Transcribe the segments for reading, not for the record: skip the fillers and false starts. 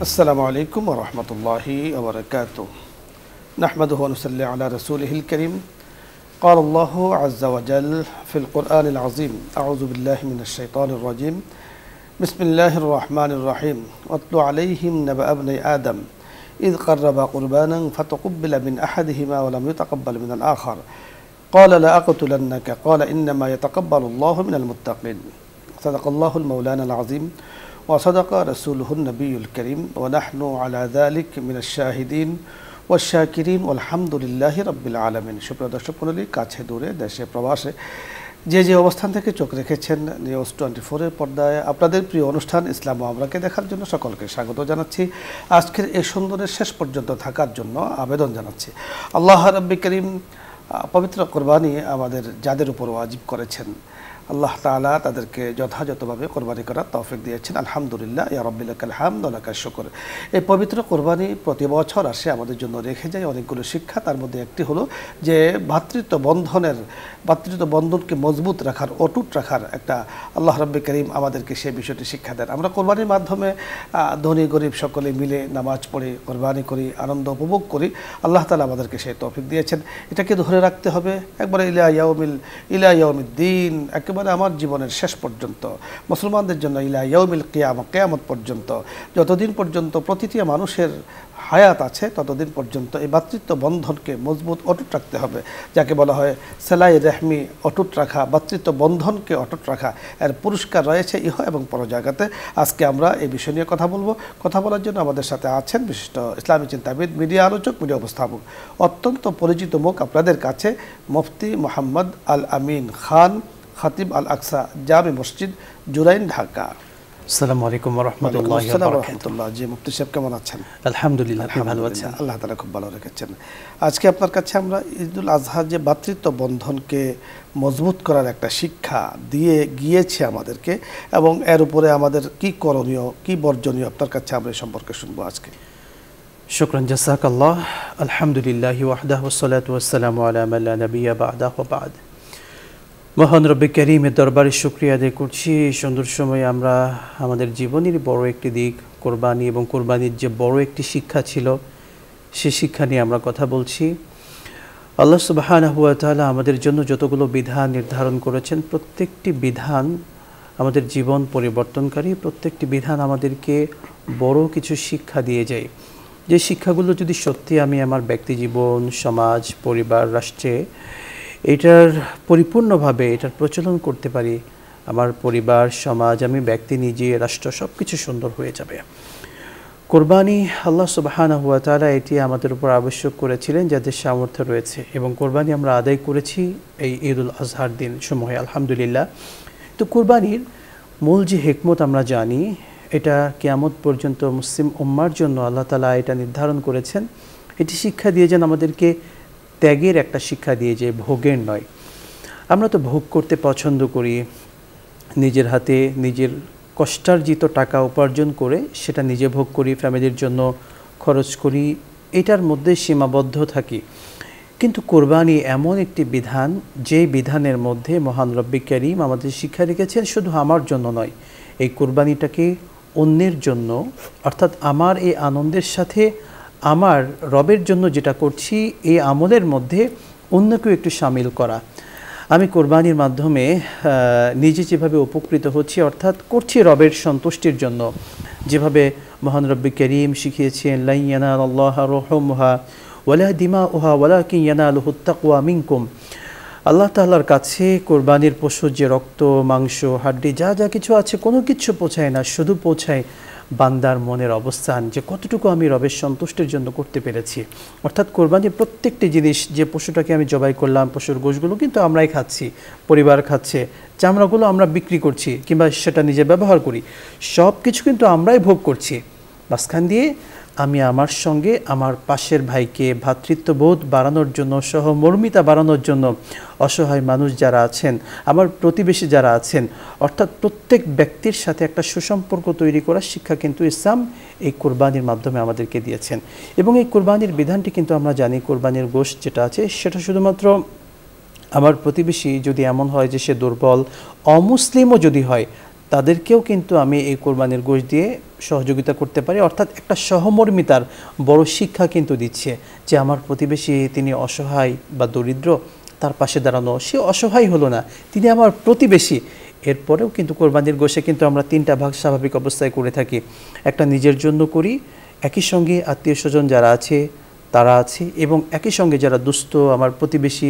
السلام عليكم ورحمة الله وبركاته نحمده ونصلي على رسوله الكريم قال الله عز وجل في القرآن العظيم أعوذ بالله من الشيطان الرجيم بسم الله الرحمن الرحيم واتل عليهم نبأ ابني آدم إذ قربا قربانا فتقبل من أحدهما ولم يتقبل من الآخر قال لأقتلنك قال إنما يتقبل الله من المتقين صدق الله المولانا العظيم وصدق رسوله النبي الكريم ونحن على ذلك من الشاهدين والشاكرين والحمد لله رب العالمين সুপ্রিয় দর্শক মণ্ডলী কাছে দূরে দেশে প্রবাসে যে অবস্থান থেকে চোখ রেখেছেন নিউজ 24 এর পর্দায় আপনাদের প্রিয় অনুষ্ঠান ইসলাম ও আমরাকে দেখার জন্য সকলকে স্বাগত জানাচ্ছি। আজকের এই সুন্দরের শেষ পর্যন্ত থাকার জন্য আবেদন জানাচ্ছি। আল্লাহ রাব্বুল কারীম পবিত্র কুরবানি আমাদের যাদের উপর ওয়াজিব করেছেন আল্লাহ তাআলা তাদেরকে যথাযথভাবে কোরবানি করার তৌফিক দিয়েছেন। আলহামদুলিল্লাহ ইয়া রাব্বিল লাকাল হামদ ওয়া লাকাশ শুকর। এই পবিত্র কোরবানি প্রতি বছর আসে, আমাদের জন্য রেখে যায় অনেকগুলো শিক্ষা। তার মধ্যে একটি হলো যে ভ্রাতৃত্ব বন্ধনকে মজবুত রাখার, অটুট রাখার একটা আল্লাহ রাব্বুল কারীম আমাদেরকে সেই বিষয়টি শিক্ষা দেন। আমরা কোরবানির মাধ্যমে ধনী গরিব সকলে মিলে নামাজ পড়ে কোরবানি করি, আনন্দ উপভোগ করি। আল্লাহ তাআলা আমাদেরকে সেই তৌফিক দিয়েছেন। এটাকে ধরে রাখতে হবে একবারে ইলা ইয়াউমিদ্দিন, একেবারে আমার জীবনের শেষ পর্যন্ত, মুসলমানদের জন্য ইলা ইয়াউমিল কিয়ামা, কিয়ামত পর্যন্ত, যতদিন পর্যন্ত প্রতিটি মানুষের হায়াত আছে ততদিন পর্যন্ত এই ভ্রাতৃত্ব বন্ধনকে মজবুত অটুট রাখতে হবে, যাকে বলা হয় সেলাই রেহমি, অটুট রাখা, ভ্রাতৃত্ব বন্ধনকে অটুট রাখা। এর পুরস্কার রয়েছে ইহ এবং পরজাগাতে। আজকে আমরা এই বিষয় নিয়ে কথা বলবো। কথা বলার জন্য আমাদের সাথে আছেন বিশিষ্ট ইসলামী চিন্তাবিদ, মিডিয়া আলোচক, মিডিয়া উপস্থাপক, অত্যন্ত পরিচিত মুখ আপনাদের কাছে, মুফতি মোহাম্মদ আল আমিন খান, খতিব আল আকসা জামে মসজিদ, জুরাইন, ঢাকা। আসসালামু আলাইকুম ওয়া রাহমাতুল্লাহি ওয়া বারাকাতুহু। জি মুফতি সাহেব কেমন আছেন? আলহামদুলিল্লাহ, আপনি ভালো আছেন? আল্লাহ তাআলা খুব ভালো রেখেছেন। আজকে আপনার কাছে আমরা ঈদুল আজহা যে ভ্রাতৃত্ব বন্ধনকে মজবুত করার একটা শিক্ষা দিয়ে গিয়েছে আমাদেরকে, এবং এর উপরে আমাদের কি করণীয়, কি বর্জনীয়, আপনার কাছে আমরা এই সম্পর্কে শুনবো আজকে। শুকরান, জাযাকাল্লাহ। আলহামদুলিল্লাহি ওয়াহদাহু ওয়াসসালাতু ওয়াসসালামু আলা মান লা নাবিয়্যা বা'দাহু ওয়া বা'দ। মহান রব্বে কারীমের দরবারে শুকরিয়া আদায় করছি। এই সুন্দর সময়ে আমরা আমাদের জীবনের বড় একটি দিক কোরবানি, এবং কোরবানির যে বড় একটি শিক্ষা ছিল সে শিক্ষা নিয়ে আমরা কথা বলছি। আল্লাহ সুবহানাহু ওয়া তাআলা আমাদের জন্য যতগুলো বিধান নির্ধারণ করেছেন, প্রত্যেকটি বিধান আমাদের জীবন পরিবর্তনকারী, প্রত্যেকটি বিধান আমাদেরকে বড় কিছু শিক্ষা দিয়ে যায়। যে শিক্ষাগুলো যদি সত্যি আমি আমার ব্যক্তি জীবন, সমাজ, পরিবার, রাষ্ট্রে এটার পরিপূর্ণভাবে এটার প্রচলন করতে পারি, আমার পরিবার, সমাজ, আমি ব্যক্তি, নিজে, রাষ্ট্র সব কিছু সুন্দর হয়ে যাবে। কোরবানি আল্লাহ সুবহানাহু ওয়া তাআলা এটি আমাদের উপর আবশ্যক করেছিলেন যাদের সামর্থ্য রয়েছে, এবং কোরবানি আমরা আদায় করেছি এই ঈদুল আজহার দিন সময়ে, আলহামদুলিল্লাহ। তো কোরবানির মূল যে হিকমত আমরা জানি, এটা কিয়ামত পর্যন্ত মুসলিম উম্মার জন্য আল্লাহ তাআলা এটা নির্ধারণ করেছেন। এটি শিক্ষা দিয়েছেন আমাদেরকে, ত্যাগের একটা শিক্ষা দিয়ে, যে ভোগের নয়। আমরা তো ভোগ করতে পছন্দ করি, নিজের হাতে নিজের কষ্টার্জিত টাকা উপার্জন করে সেটা নিজে ভোগ করি, ফ্যামিলির জন্য খরচ করি, এটার মধ্যে সীমাবদ্ধ থাকি। কিন্তু কোরবানি এমন একটি বিধান, যেই বিধানের মধ্যে মহান রব্বুল কারীম আমাদের শিক্ষা রেখেছেন শুধু আমার জন্য নয়, এই কোরবানিটাকে অন্যের জন্য, অর্থাৎ আমার এই আনন্দের সাথে আমার রবের জন্য যেটা করছি এই আমলের মধ্যে অন্যকেও একটু সামিল করা। আমি কোরবানির মাধ্যমে নিজে যেভাবে উপকৃত হচ্ছি, অর্থাৎ করছি রবের সন্তুষ্টির জন্য, যেভাবে মহান রব্বুল কারীম শিখিয়েছেন, লা ইয়ানালাল্লাহা রুহুমুহা ওয়ালা দিমাউহা ওয়ালাকিন ইয়ানালুহুত তাকওয়া মিনকুম। আল্লাহ তাআলার কাছে কোরবানির পশুর যে রক্ত, মাংস, হাড্ডি যা যা কিছু আছে কোনো কিছু পৌঁছায় না, শুধু পৌঁছায় বান্দার মনের অবস্থান, যে কতটুকু আমি রবের সন্তুষ্টির জন্য করতে পেরেছি। অর্থাৎ কোরবানির প্রত্যেকটি জিনিস, যে পশুটাকে আমি জবাই করলাম, পশুর গোশগুলো কিন্তু আমরাই খাচ্ছি, পরিবার খাচ্ছে, চামড়াগুলো আমরা বিক্রি করছি কিংবা সেটা নিজে ব্যবহার করি, সব কিছু কিন্তু আমরাই ভোগ করছি। মাঝখান দিয়ে আমি আমার সঙ্গে আমার পাশের ভাইকে ভ্রাতৃত্ববোধ বাড়ানোর জন্য, সহমর্মিতা বাড়ানোর জন্য, অসহায় মানুষ যারা আছেন, আমার প্রতিবেশী যারা আছেন, অর্থাৎ প্রত্যেক ব্যক্তির সাথে একটা সুসম্পর্ক তৈরি করার শিক্ষা কিন্তু ইসলাম এই কোরবানির মাধ্যমে আমাদেরকে দিয়েছেন। এবং এই কোরবানির বিধানটি কিন্তু আমরা জানি, কোরবানির গোশত যেটা আছে সেটা শুধুমাত্র আমার প্রতিবেশী যদি এমন হয় যে সে দুর্বল, অমুসলিমও যদি হয়, তাদেরকেও কিন্তু আমি এই কোরবানির গোশত দিয়ে সহযোগিতা করতে পারি। অর্থাৎ একটা সহমর্মিতার বড় শিক্ষা কিন্তু দিচ্ছে যে আমার প্রতিবেশী তিনি অসহায় বা দরিদ্র, তার পাশে দাঁড়ানো, সে অসহায় হলো না, তিনি আমার প্রতিবেশী। এরপরেও কিন্তু কোরবানির গোশে কিন্তু আমরা 3টা ভাগ স্বাভাবিক অবস্থায় করে থাকি। একটা নিজের জন্য করি, একই সঙ্গে আত্মীয় স্বজন যারা আছে তারা আছে, এবং একই সঙ্গে যারা দুস্থ আমার প্রতিবেশী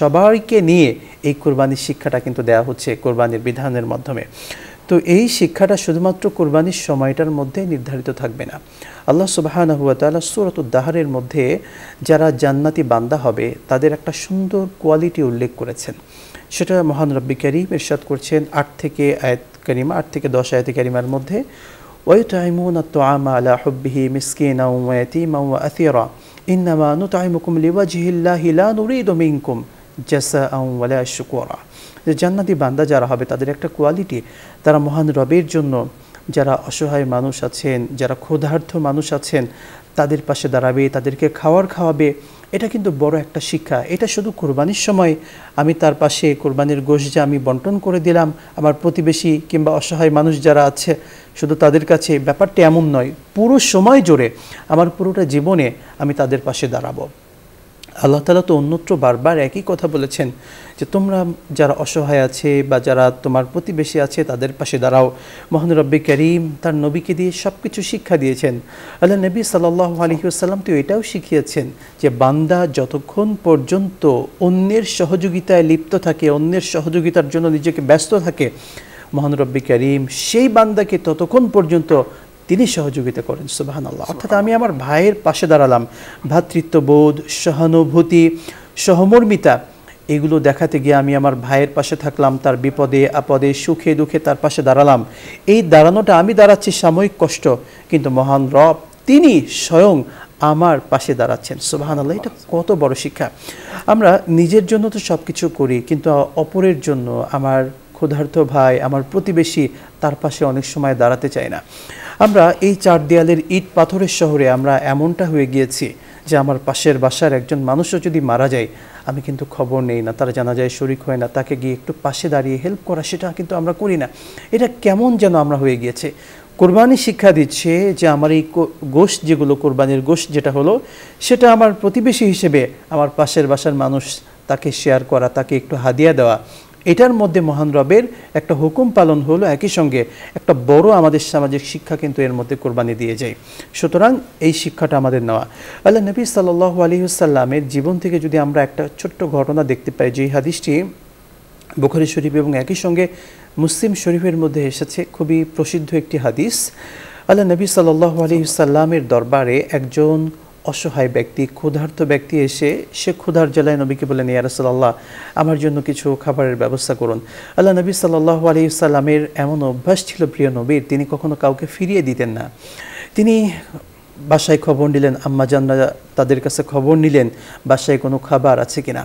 সবাইকে নিয়ে এই কোরবানির শিক্ষাটা কিন্তু দেওয়া হচ্ছে কোরবানির বিধানের মাধ্যমে। তো এই শিক্ষাটা শুধুমাত্র কোরবানির সময়টার মধ্যে নির্ধারিত থাকবে না। আল্লাহ সুবহানাহু ওয়া তাআলা সূরাতুদ দাহরের মধ্যে যারা জান্নাতি বান্দা হবে তাদের একটা সুন্দর কোয়ালিটি উল্লেখ করেছেন। সেটা মহান রব্বি কারীম ইরশাদ করছেন 8 থেকে 10 আয়াতে কারিমার মধ্যে, ওয়ায়ুতঈমুনা আত-তুআমা আলা হুব্বিহি মিসকিনাও ওয়া ইয়াতীমান ওয়া আসীরা ইন্নামা নুতঈমুকুম লিওয়াজহিল্লাহি লা নুরিদু মিনকুম জাযাআন ওয়ালা শুকুরা। যে জান্নাতি বান্দা যারা হবে তাদের একটা কোয়ালিটি, তারা মহান রবের জন্য যারা অসহায় মানুষ আছেন, যারা ক্ষুধার্ত মানুষ আছেন তাদের পাশে দাঁড়াবে, তাদেরকে খাওয়াবে। এটা কিন্তু বড় একটা শিক্ষা। এটা শুধু কোরবানির সময় আমি তার পাশে কোরবানির গোশত যে আমি বন্টন করে দিলাম আমার প্রতিবেশী কিংবা অসহায় মানুষ যারা আছে শুধু তাদের কাছে, ব্যাপারটা এমন নয়। পুরো সময় জুড়ে আমার পুরোটা জীবনে আমি তাদের পাশে দাঁড়াবো। আল্লাহ তাআলা তো অন্যত্র বারবার একই কথা বলেছেন যে তোমরা যারা অসহায় আছে বা যারা তোমার প্রতিবেশী আছে তাদের পাশে দাঁড়াও। মহান রব্বি কারীম তার নবীকে দিয়ে সব কিছু শিক্ষা দিয়েছেন। আল্লাহ নবী সাল্লাল্লাহু আলাইহি ওয়াসাল্লাম তো এটাও শিখিয়েছেন যে বান্দা যতক্ষণ পর্যন্ত অন্যের সহযোগিতায় লিপ্ত থাকে, অন্যের সহযোগিতার জন্য নিজেকে ব্যস্ত থাকে, মহান রব্বি কারীম সেই বান্দাকে ততক্ষণ পর্যন্ত তিনি সহযোগিতা করেন। সুবহানাল্লাহ। অর্থাৎ আমি আমার ভাইয়ের পাশে দাঁড়ালাম, ভ্রাতৃত্ববোধ, সহানুভূতি, সহমর্মিতা এগুলো দেখাতে গিয়ে আমি আমার ভাইয়ের পাশে থাকলাম, তার বিপদে আপদে সুখে দুঃখে তার পাশে দাঁড়ালাম। এই দাঁড়ানোটা আমি দাঁড়াচ্ছি সাময়িক কষ্ট, কিন্তু মহান রব তিনি স্বয়ং আমার পাশে দাঁড়াচ্ছেন। সুবহানাল্লাহ। এটা কত বড় শিক্ষা। আমরা নিজের জন্য তো সব কিছু করি, কিন্তু অপরের জন্য, আমার ক্ষুধার্ত ভাই, আমার প্রতিবেশী, তার পাশে অনেক সময় দাঁড়াতে চাই না। আমরা এই 4 দেয়ালের ইট পাথরের শহরে আমরা এমনটা হয়ে গিয়েছি যে আমার পাশের বাসার একজন মানুষও যদি মারা যায় আমি কিন্তু খবর নেই না, তার জানাজায় শরীক হয় না, তাকে গিয়ে একটু পাশে দাঁড়িয়ে হেল্প করা সেটা কিন্তু আমরা করি না। এটা কেমন যেন আমরা হয়ে গিয়েছে। কোরবানি শিক্ষা দিচ্ছে যে আমার এই গোশত যেগুলো, কোরবানির গোশত যেটা হলো সেটা আমার প্রতিবেশী হিসেবে আমার পাশের বাসার মানুষ তাকে শেয়ার করা, তাকে একটু হাদিয়া দেওয়া, এটার মধ্যে মহান রবের একটা হুকুম পালন হলো। একই সঙ্গে একটা বড় আমাদের সামাজিক শিক্ষা কিন্তু এর মধ্যে কোরবানি দিয়ে যায়। সুতরাং এই শিক্ষাটা আমাদের নেওয়া। আল্লাহ নবী সাল্লাল্লাহু আলাইহি ওয়াসাল্লামের জীবন থেকে যদি আমরা একটা ছোট্ট ঘটনা দেখতে পাই, যে হাদিসটি বুখারী শরীফ এবং একই সঙ্গে মুসলিম শরীফের মধ্যে এসেছে, খুবই প্রসিদ্ধ একটি হাদিস। আল্লাহ নবী সাল্লাল্লাহু আলাইহি ওয়াসাল্লামের দরবারে একজন অসহায় ব্যক্তি, ক্ষুধার্ত ব্যক্তি এসে সে ক্ষুধার জ্বালায় নবীকে বলেন, ইয়া রাসূলুল্লাহ আমার জন্য কিছু খাবারের ব্যবস্থা করুন। আল্লাহ নবী সাল্লাল্লাহু আলাইহি ওয়াসাল্লামের এমন অভ্যাস ছিল প্রিয় নবীর, তিনি কখনো কাউকে ফিরিয়ে দিতেন না। তিনি বাসায় খবর নিলেন, আম্মাজানরা তাদের কাছে খবর নিলেন বাসায় কোনো খাবার আছে কিনা।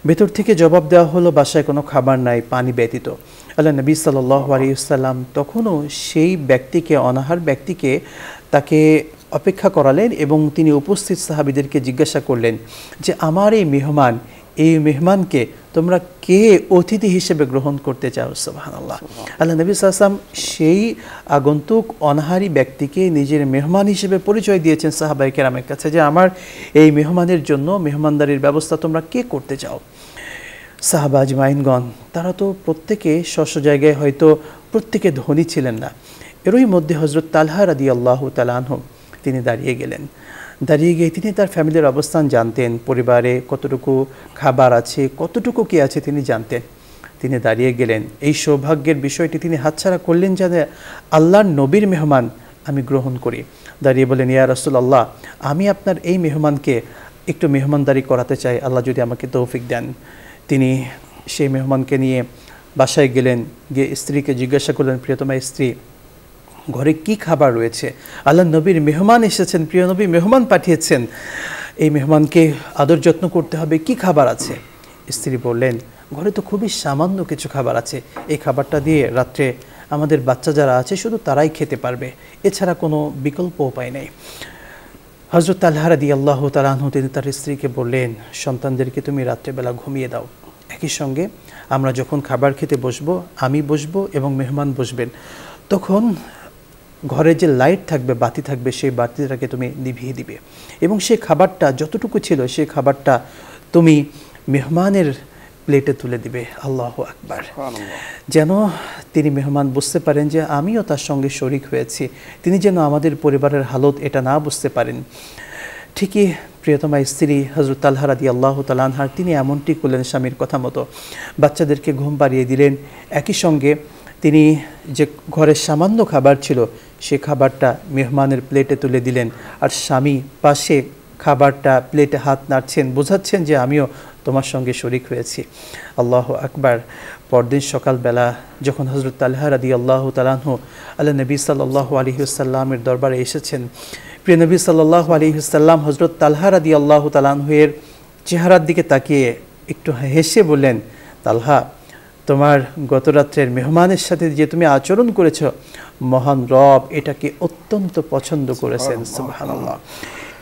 ভেতর থেকে জবাব দেওয়া হলো বাসায় কোনো খাবার নাই, পানি ব্যতীত। আল্লাহ নবী সাল্লাল্লাহু আলাইহি ওয়াসাল্লাম তখনও সেই ব্যক্তিকে, অনাহার ব্যক্তিকে, তাকে অপেক্ষা করালেন এবং তিনি উপস্থিত সাহাবীদেরকে জিজ্ঞাসা করলেন যে আমার এই মেহমানকে তোমরা কে অতিথি হিসেবে গ্রহণ করতে চাও? সুবহানাল্লাহ। আল্লাহ নবী সাল্লাল্লাহু আলাইহি ওয়াসাল্লাম সেই আগন্তুক অনাহারী ব্যক্তিকে নিজের মেহমান হিসেবে পরিচয় দিয়েছেন সাহাবায়ে কেরামের কাছে যে আমার এই মেহমানের জন্য মেহমানদারির ব্যবস্থা তোমরা কে করতে চাও? সাহাবা আজমাইনগণ তারা তো প্রত্যেকে স্ব জায়গায়, হয়তো প্রত্যেকে ধনী ছিলেন না। এরই মধ্যে হযরত তালহা রাদিয়াল্লাহু তাআলা আনহু তিনি দাঁড়িয়ে গেলেন। দাঁড়িয়ে গিয়ে তিনি তার ফ্যামিলির অবস্থান জানতেন, পরিবারে কতটুকু খাবার আছে, কতটুকু কি আছে তিনি জানতেন। তিনি দাঁড়িয়ে গেলেন, এই সৌভাগ্যের বিষয়টি তিনি হাতছাড়া করলেন যে আল্লাহর নবীর মেহমান আমি গ্রহণ করি। দাঁড়িয়ে বলেন, ইয়া রাসূলুল্লাহ আমি আপনার এই মেহমানকে একটু মেহমানদারি করাতে চাই, আল্লাহ যদি আমাকে তৌফিক দেন। তিনি সেই মেহমানকে নিয়ে বাসায় গেলেন, গিয়ে স্ত্রীকে জিজ্ঞাসা করলেন, প্রিয়তমা স্ত্রী ঘরে কি খাবার রয়েছে? আল্লাহ নবীর মেহমান এসেছেন, প্রিয় নবী মেহমান পাঠিয়েছেন, এই মেহমানকে আদর যত্ন করতে হবে, কি খাবার আছে? স্ত্রী বললেন, ঘরে তো খুবই সামান্য কিছু খাবার আছে, এই খাবারটা দিয়ে রাত্রে আমাদের বাচ্চা যারা আছে শুধু তারাই খেতে পারবে, এছাড়া কোনো বিকল্প উপায় নেই। হযরত তালহা রাদিয়াল্লাহু তাআলা আনহু তিনি তার স্ত্রীকে বললেন, সন্তানদেরকে তুমি রাত্রেবেলা ঘুমিয়ে দাও, একই সঙ্গে আমরা যখন খাবার খেতে বসবো, আমি বসবো এবং মেহমান বসবেন, তখন ঘরে যে লাইট থাকবে, বাতি থাকবে, সেই বাতিটাকে তুমি নিভিয়ে দিবে এবং সেই খাবারটা যতটুকু ছিল সেই খাবারটা তুমি মেহমানের প্লেটে তুলে দিবে। আল্লাহু আকবার। যেন তিনি মেহমান বুঝতে পারেন যে আমিও তার সঙ্গে শরিক হয়েছি, তিনি যেন আমাদের পরিবারের হালত এটা না বুঝতে পারেন। ঠিকই প্রিয়তমা স্ত্রী হযরত তালহা রাদিয়াল্লাহু তাআলা আনহা তিনি এমনটি করলেন স্বামীর কথা মতো, বাচ্চাদেরকে ঘুম পাড়িয়ে দিলেন, একই সঙ্গে তিনি যে ঘরের সামান্য খাবার ছিল সে খাবারটা মেহমানের প্লেটে তুলে দিলেন, আর স্বামী পাশে খাবারটা প্লেটে হাত নাড়ছেন, বোঝাচ্ছেন যে আমিও তোমার সঙ্গে শরিক হয়েছি। আল্লাহু আকবার। পরদিন সকালবেলা যখন হযরত তালহা রাদিয়াল্লাহু তাআলা আনহু আল্লাহ নবী সাল্লাল্লাহু আলাইহি ওয়াসাল্লামের দরবারে এসেছেন, প্রিয় নবী সাল্লাল্লাহু আলাইহি ওয়াসাল্লাম হযরত তালহা রাদিয়াল্লাহু তাআলা আনহুর চেহারার দিকে তাকিয়ে একটু হেসে বললেন, তালহা, তোমার গত রাত্রের মেহমানের সাথে যে তুমি আচরণ করেছো, মহান রব এটাকে অত্যন্ত পছন্দ করেছেন। সুবহানাল্লাহ।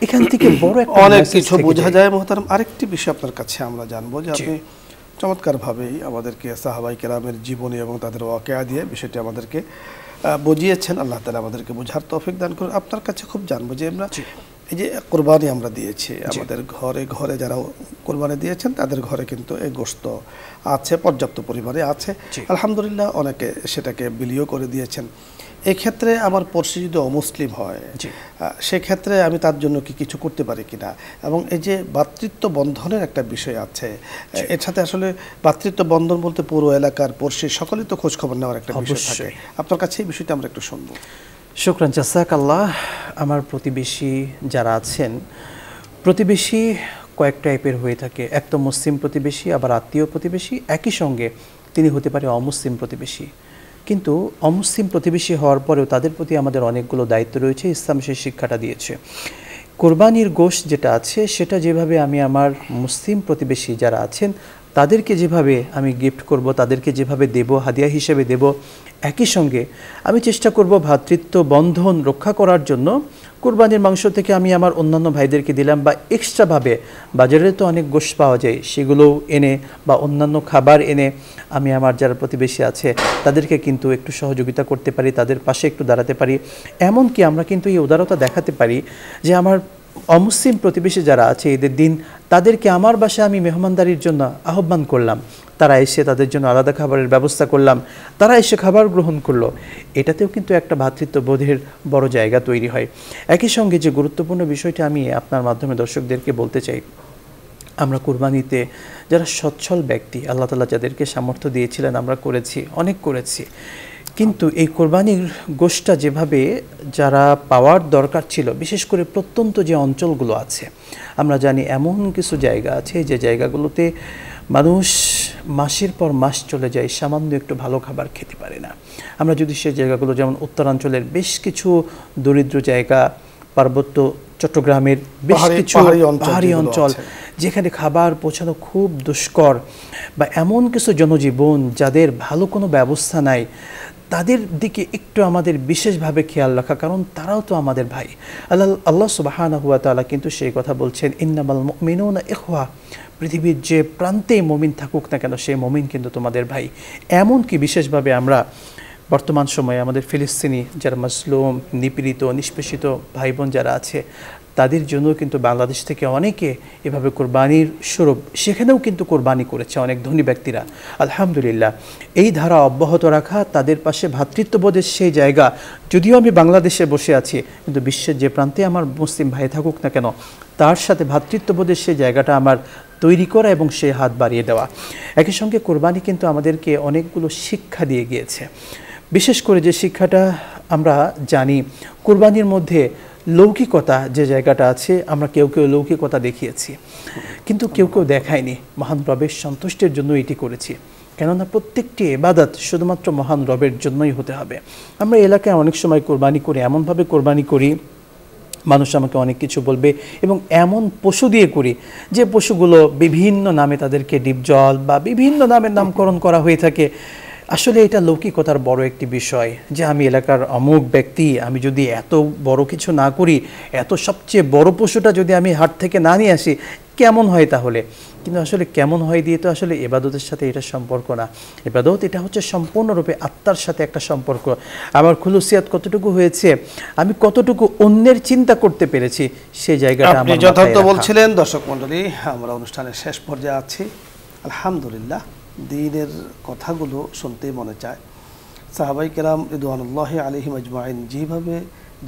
এখান থেকে বড় একটা অনেক কিছু বোঝা যায় মোহতারাম। আরেকটি বিষয় আপনার কাছে আমরা জানবো যে আপনি চমৎকারভাবেই আমাদেরকে সাহাবায়ে কেরামের জীবনী এবং তাদের ওয়াকিয়া দিয়ে বিষয়টি আমাদেরকে বুঝিয়েছেন। আল্লাহ তাআলা আমাদেরকে বোঝার তৌফিক দান করুন। আপনার কাছে খুব জানবো যে আমরা এই যে কোরবানি আমরা দিয়েছি, আমাদের ঘরে ঘরে যারা কোরবানি দিয়েছেন তাদের ঘরে কিন্তু এই গোশত আছে, পর্যাপ্ত পরিমাণে আছে, আলহামদুলিল্লাহ। অনেকে সেটাকে বিলিও করে দিয়েছেন। এক্ষেত্রে আমার পড়শি যদি অমুসলিম হয়, সেক্ষেত্রে আমি তার জন্য কি কিছু করতে পারি কিনা, এবং এই যে ভ্রাতৃত্ব বন্ধনের একটা বিষয় আছে, এর সাথে আসলে ভ্রাতৃত্ব বন্ধন বলতে পুরো এলাকার পড়শি সকলেই তো খোঁজ খবর নেওয়ার একটা বিষয় থাকে। আপনার কাছে এই বিষয়টা আমরা একটু শুনবো। শুকরান, জাযাকাল্লাহ। আমার প্রতিবেশী যারা আছেন, প্রতিবেশী কয়েক টাইপের হয়ে থাকে। এক তো মুসলিম প্রতিবেশী, আবার আত্মীয় প্রতিবেশী, একই সঙ্গে তিনি হতে পারে অমুসলিম প্রতিবেশী। কিন্তু অমুসলিম প্রতিবেশী হওয়ার পরেও তাদের প্রতি আমাদের অনেকগুলো দায়িত্ব রয়েছে। ইসলাম সেই শিক্ষাটা দিয়েছে। কোরবানির গোশত যেটা আছে সেটা যেভাবে আমি আমার মুসলিম প্রতিবেশী যারা আছেন তাদেরকে যেভাবে আমি গিফট করব, তাদেরকে যেভাবে দেব, হাদিয়া হিসেবে দেব, একই সঙ্গে আমি চেষ্টা করব ভ্রাতৃত্ব বন্ধন রক্ষা করার জন্য কোরবানির মাংস থেকে আমি আমার অন্যান্য ভাইদেরকে দিলাম, বা এক্সট্রাভাবে বাজারে তো অনেক গোশত পাওয়া যায় সেগুলোও এনে, বা অন্যান্য খাবার এনে আমি আমার যারা প্রতিবেশী আছে তাদেরকে কিন্তু একটু সহযোগিতা করতে পারি, তাদের পাশে একটু দাঁড়াতে পারি। এমনকি আমরা কিন্তু এই উদারতা দেখাতে পারি যে আমার অমুসলিম প্রতিবেশী যারা আছে ঈদের দিন তাদেরকে আমার বাসায় আমি মেহমানদারির জন্য আহ্বান করলাম, তারা এসে তাদের জন্য আলাদা খাবারের ব্যবস্থা করলাম, তারা এসে খাবার গ্রহণ করলো। এটাতেও কিন্তু একটা ভ্রাতৃত্ববোধের বড় জায়গা তৈরি হয়। একই সঙ্গে যে গুরুত্বপূর্ণ বিষয়টি আমি আপনার মাধ্যমে দর্শকদেরকে বলতে চাই, আমরা কুরবানিতে যারা সচ্ছল ব্যক্তি, আল্লাহ তাআলা যাদেরকে সামর্থ্য দিয়েছিলেন আমরা করেছি, অনেক করেছি, কিন্তু এই কোরবানির গোশতটা যেভাবে যারা পাওয়ার দরকার ছিল, বিশেষ করে প্রত্যন্ত যে অঞ্চলগুলো আছে, আমরা জানি এমন কিছু জায়গা আছে যে জায়গাগুলোতে মানুষ মাসের পর মাস চলে যায়, সামান্য একটু ভালো খাবার খেতে পারে না। আমরা যদি সেই জায়গাগুলো, যেমন উত্তরাঞ্চলের বেশ কিছু দরিদ্র জায়গা, পার্বত্য চট্টগ্রামের বেশ কিছু পাহাড়ি অঞ্চল যেখানে খাবার পৌঁছানো খুব দুষ্কর, বা এমন কিছু জনজীবন যাদের ভালো কোনো ব্যবস্থা নাই, তাদের দিকে একটু আমাদের বিশেষভাবে খেয়াল রাখা, কারণ তারাও তো আমাদের ভাই। আল্লাহ সুবহানাহু ওয়া তাআলা কিন্তু সেই কথা বলছেন, ইন্নামাল মুমিনুনা ইখওয়া, পৃথিবীর যে প্রান্তেই মুমিন থাকুক না কেন সেই মুমিন কিন্তু তোমাদের ভাই। এমনকি বিশেষভাবে আমরা বর্তমান সময়ে আমাদের ফিলিস্তিনি যারা মাজলুম, নিপীড়িত, নিষ্পেষিত ভাই বোন যারা আছে, তাদের জন্য কিন্তু বাংলাদেশ থেকে অনেকে এভাবে কোরবানির স্বরূপ সেখানেও কিন্তু কোরবানি করেছে অনেক ধনী ব্যক্তিরা। আলহামদুলিল্লাহ, এই ধারা অব্যাহত রাখা, তাদের পাশে ভ্রাতৃত্ববোধের সেই জায়গা, যদিও আমি বাংলাদেশে বসে আছি কিন্তু বিশ্বের যে প্রান্তে আমার মুসলিম ভাই থাকুক না কেন, তার সাথে ভ্রাতৃত্ববোধের সেই জায়গাটা আমার তৈরি করা এবং সেই হাত বাড়িয়ে দেওয়া। একই সঙ্গে কোরবানি কিন্তু আমাদেরকে অনেকগুলো শিক্ষা দিয়ে গিয়েছে। বিশেষ করে যে শিক্ষাটা আমরা জানি, কোরবানির মধ্যে লৌকিকতা যে জায়গাটা আছে, আমরা কেউ কেউ লৌকিকতা দেখিয়েছি, কিন্তু কেউ কেউ দেখায়নি। মহান রবের সন্তুষ্টির জন্য এটি করেছি, কেননা প্রত্যেকটি ইবাদত শুধুমাত্র মহান রবের জন্যই হতে হবে। আমরা এলাকায় অনেক সময় কোরবানি করি, এমনভাবে কোরবানি করি মানুষ আমাকে অনেক কিছু বলবে, এবং এমন পশু দিয়ে করি যে পশুগুলো বিভিন্ন নামে তাদেরকে ডিপজল বা বিভিন্ন নামের নামকরণ করা হয়ে থাকে। আসলে এটা লৌকিকতার বড় একটি বিষয় যে আমি এলাকার অমুক ব্যক্তি, আমি যদি এত বড় কিছু না করি, এত সবচেয়ে বড় পশুটা যদি আমি হাট থেকে না নিয়ে আসি কেমন হয় তাহলে? কিন্তু আসলে কেমন হয় দিয়ে তো আসলে ইবাদতের সাথে এটা সম্পর্ক না। ইবাদত এটা হচ্ছে সম্পূর্ণরূপে আত্মার সাথে একটা সম্পর্ক। আমার খুলুসিয়াত কতটুকু হয়েছে, আমি কতটুকু অন্যের চিন্তা করতে পেরেছি, সেই জায়গাটা আপনি যথার্থ বলছিলেন। দর্শক মণ্ডলী, আমরা অনুষ্ঠানের শেষ পর্যায়ে আছি। আলহামদুলিল্লাহ, দ্বীনের কথাগুলো শুনতেই মনে চায়। সাহাবাই কেরাম রিদওয়ানুল্লাহি আলাইহিম আজমাইন যেভাবে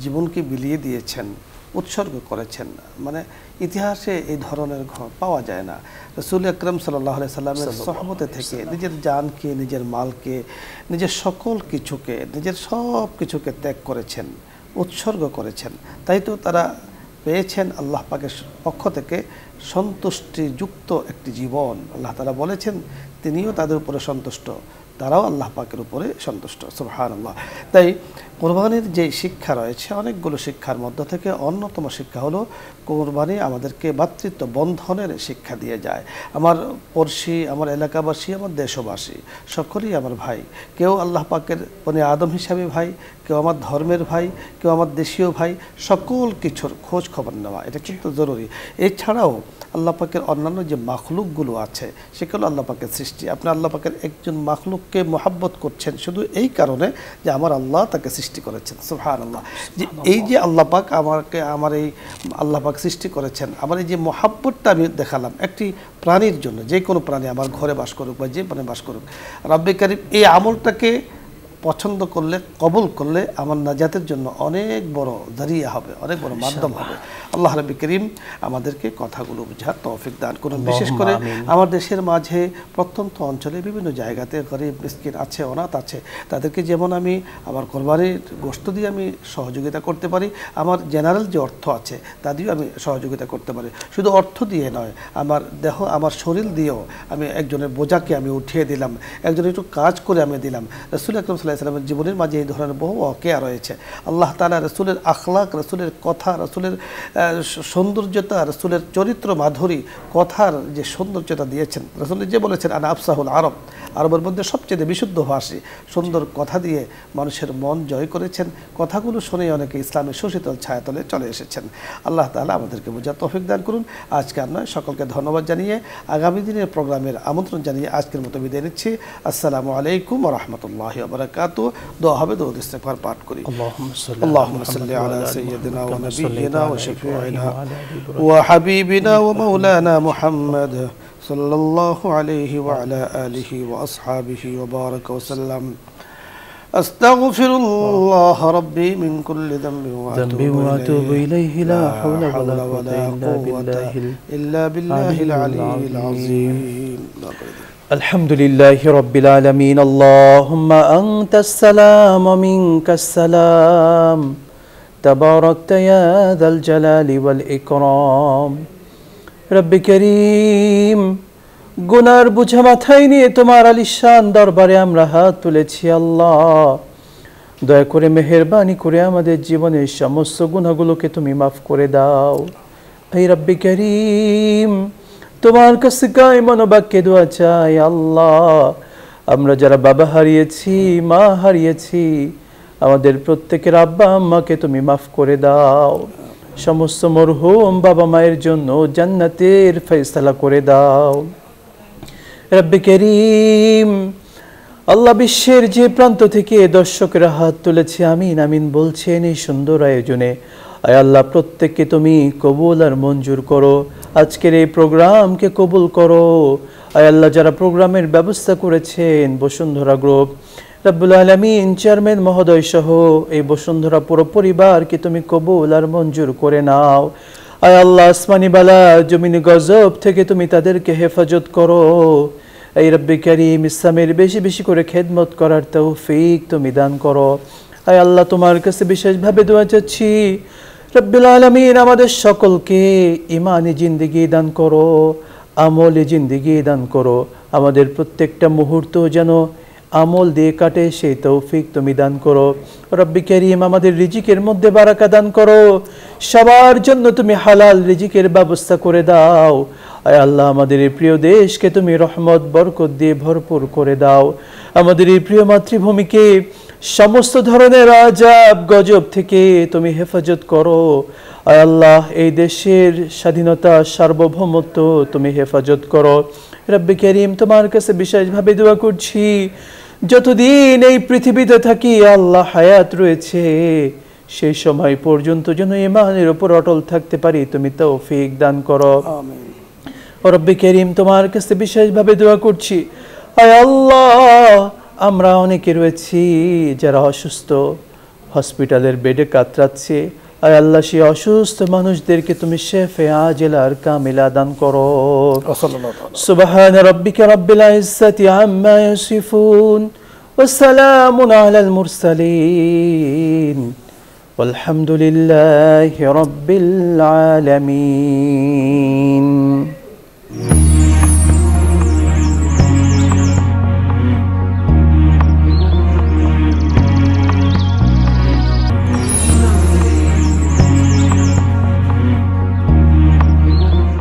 জীবনকে বিলিয়ে দিয়েছেন, উৎসর্গ করেছেন, মানে ইতিহাসে এই ধরনের পাওয়া যায় না। রাসূল আকরাম সাল্লাল্লাহু আলাইহি সাল্লামের সহবতে থেকে নিজের জানকে, নিজের মালকে, নিজের সকল কিছুকে, নিজের সব কিছুকে ত্যাগ করেছেন, উৎসর্গ করেছেন। তাই তো তারা পেয়েছেন আল্লাহ পাকের পক্ষ থেকে সন্তুষ্টিযুক্ত একটি জীবন। আল্লাহ তাআলা বলেছেন তিনিও তাদের উপরে সন্তুষ্ট, তারাও আল্লাহ পাকের উপরে সন্তুষ্ট। সুবহানাল্লাহ। তাই কোরবানির যে শিক্ষা রয়েছে, অনেকগুলো শিক্ষার মধ্য থেকে অন্যতম শিক্ষা হলো কোরবানি আমাদেরকে ভ্রাতৃত্ব বন্ধনের শিক্ষা দিয়ে যায়। আমার পড়শি, আমার এলাকাবাসী, আমার দেশবাসী সকলেই আমার ভাই। কেউ আল্লাহ পাকের বনি আদম হিসাবে ভাই, কেউ আমার ধর্মের ভাই, কেউ আমার দেশীয় ভাই। সকল কিছুর খোঁজ খবর নেওয়া এটা কিন্তু জরুরি। এছাড়াও আল্লাহ পাকের অন্যান্য যে মাখলুকগুলো আছে সেগুলো আল্লাহ পাকের সৃষ্টি। আপনি আল্লাহ পাকের একজন মাখলুককে মহাব্বত করছেন শুধু এই কারণে যে আমার আল্লাহ তাকে সৃষ্টি করেছেন। সুবহানাল্লাহ। যে এই যে আল্লাহ পাক আমাকে, আমার এই আল্লাহ পাক সৃষ্টি করেছেন, আমার এই যে মহাব্বতটা আমি দেখালাম একটি প্রাণীর জন্য, যে কোনো প্রাণী আমার ঘরে বাস করুক বা যে প্রাণী বাস করুক, রাব্বে কারীম এই আমলটাকে পছন্দ করলে, কবুল করলে আমার নাজাতের জন্য অনেক বড় জারিয়া হবে, অনেক বড় মাধ্যম হবে। আল্লাহ রাব্বুল কারীম আমাদেরকে কথাগুলো বোঝার তৌফিক দান করুন। বিশেষ করে আমার দেশের মাঝে প্রত্যন্ত অঞ্চলে বিভিন্ন জায়গাতে গরিব মিসকিন আছে, অনাথ আছে, তাদেরকে যেমন আমি আমার কোরবানির গোশত দিয়ে আমি সহযোগিতা করতে পারি, আমার জেনারেল যে অর্থ আছে তা দিয়েও আমি সহযোগিতা করতে পারি। শুধু অর্থ দিয়ে নয়, আমার দেহ, আমার শরীর দিয়েও আমি একজনের বোঝাকে আমি উঠিয়ে দিলাম, একজনের একটু কাজ করে আমি দিলাম। রাসূল আকরাম সাল্লাল্লাহু আলাইহি ওয়াসাল্লামের জীবনের মাঝে এই ধরনের বহু ওয়াকিয়া রয়েছে। আল্লাহ তাআলা রাসূলের আখলাক, রাসূলের কথা, রাসূলের সৌন্দর্যতা, রাসূলের চরিত্র মাধুরী, কথার যে সৌন্দর্যতা দিয়েছেন। রাসূল যে বলেছেন আনা আফসাহুল আরব, আরবের মধ্যে সবচেয়ে বিশুদ্ধ ভাষী, সুন্দর কথা দিয়ে মানুষের মন জয় করেছেন। কথাগুলো শুনেই অনেকে ইসলামের সুশীতল ছায়াতলে চলে এসেছেন। আল্লাহ তাআলা আমাদেরকে বোঝার তৌফিক দান করুন। আজকে আর নয়, সকলকে ধন্যবাদ জানিয়ে আগামী দিনের প্রোগ্রামের আমন্ত্রণ জানিয়ে আজকের মতো বিদায় নিচ্ছি। আসসালামু আলাইকুম ওয়া রাহমাতুল্লাহি ওয়া বারাকাতুহু। দোয়া হবে, দরুদ ইস্তিগফার পাঠ করি। আল্লাহুম্মা সাল্লি আলা সাইয়্যিদিনা ওয়া নাবিয়্যিনা ওয়া শাফিঈনা ওয়া হাবিবিনা ওয়া মাওলানা মুহাম্মদ সাল্লাল্লাহু আলাইহি ওয়া আলা আলিহি ওয়া আসহাবিহি ওয়া বারাকা ওয়া সাল্লাম। আস্তাগফিরুল্লাহ রাব্বি মিন কুল্লি যামবিন ওয়া আতুবু ইলাইহি লা হাওলা ওয়ালা কুওয়াতা ইল্লা বিল্লাহিল আলিয়্যিল আযীম। আলহামদুলিল্লাহি রাব্বিল আলামিন। আল্লাহুম্মা আনতাস সালাম ওয়া মিনকাস সালাম, তাবারাকতা ইয়া যাল জালালি ওয়াল ইকরাম। রব্বে করিম, গুনার বোঝা মাথায় নিয়ে তোমার আলিশান দরবারে আমরা হাত তুলেছি। আল্লাহ, দয়া করে মেহেরবানি করে আমাদের জীবনের সমস্ত গুনাহগুলোকে তুমি মাফ করে দাও। এই রব্বে করিম, তোমার কাছে গায়ে মনোবাক্যে দোয়া চাই। আল্লাহ, আমরা যারা বাবা হারিয়েছি, মা হারিয়েছি, আমাদের প্রত্যেকের আব্বা আম্মাকে তুমি মাফ করে দাও। সমস্ত মরহুম বাবা মায়ের জন্য জান্নাতের ফয়সালা করে দাও। রব্বে করিম, আল্লাহ, বিশ্বের যে প্রান্ত থেকে দর্শকেরা হাত তুলেছে আমিন আমিন বলছেন এই সুন্দর আয়োজনে, আয় আল্লাহ, প্রত্যেককে তুমি কবুল আর মঞ্জুর করো। আজকের এই প্রোগ্রামকে কবুল করো। আয় আল্লাহ, যারা প্রোগ্রামের ব্যবস্থা করেছেন বসুন্ধরা গ্রুপ, রব্বুল আলামিন চেয়ারম্যান মহোদয় সহ এই বসুন্ধরা পুরো পরিবারকে তুমি কবুল আর মঞ্জুর করে নাও। আয় আল্লাহ, আসমানি বালা জমিনি গজব থেকে তুমি তাদেরকে হেফাজত করো। এই রব্বে কারীম, ইসলামের বেশি বেশি করে খেদমত করার তৌফিক তুমি দান করো। আয় আল্লাহ, তোমার কাছে বিশেষভাবে দোয়া চাচ্ছি, রব্বুল আলামিন আমাদের সকলকে ঈমানি জিন্দেগি দান করো, আমলি জিন্দেগি দান করো। আমাদের প্রত্যেকটা মুহূর্ত যেন আমল দিয়ে কাটে সেই তৌফিক তুমি দান করো। রব্বি কারীম আমাদের রিজিকের মধ্যে বারাকা দান করো, সবার জন্য তুমি হালাল রিজিকের ব্যবস্থা করে দাও। আয় আল্লাহ আমাদের এই প্রিয় দেশকে তুমি রহমত বরকত দিয়ে ভরপুর করে দাও। আমাদের এই প্রিয় মাতৃভূমিকে সমস্ত ধরনের আযাব গজব থেকে তুমি হেফাজত করো। আয় আল্লাহ এই দেশের স্বাধীনতা সার্বভৌমত্ব তুমি হেফাজত করো। রব্বি কারীম তোমার কাছে বিশেষভাবে দোয়া করছি, যতদিন এই পৃথিবীতে থাকি আল্লাহ হায়াত রয়েছে সেই সময় পর্যন্ত যেন ঈমানের উপর অটল থাকতে পারি, তুমি তৌফিক দান করো। আমিন। রব্বি কারীম তোমার কাছে বিশেষভাবে দোয়া করছি, আয় আল্লাহ আমরা অনেকে রয়েছি যারা অসুস্থ, হসপিটালের বেডে কাতরাচ্ছে। আয় আল্লাহ সেই অসুস্থ মানুষদেরকে তুমি শেফে আজেলা আর কামিলা দান করো। সুবহান রাব্বিকা রাব্বিল ইজ্জাতি আম্মা ইয়াসিফুন ওয়া সালামুন আলাল মুরসালিন ওয়ালহামদুলিল্লাহি রাব্বিল আলামিন।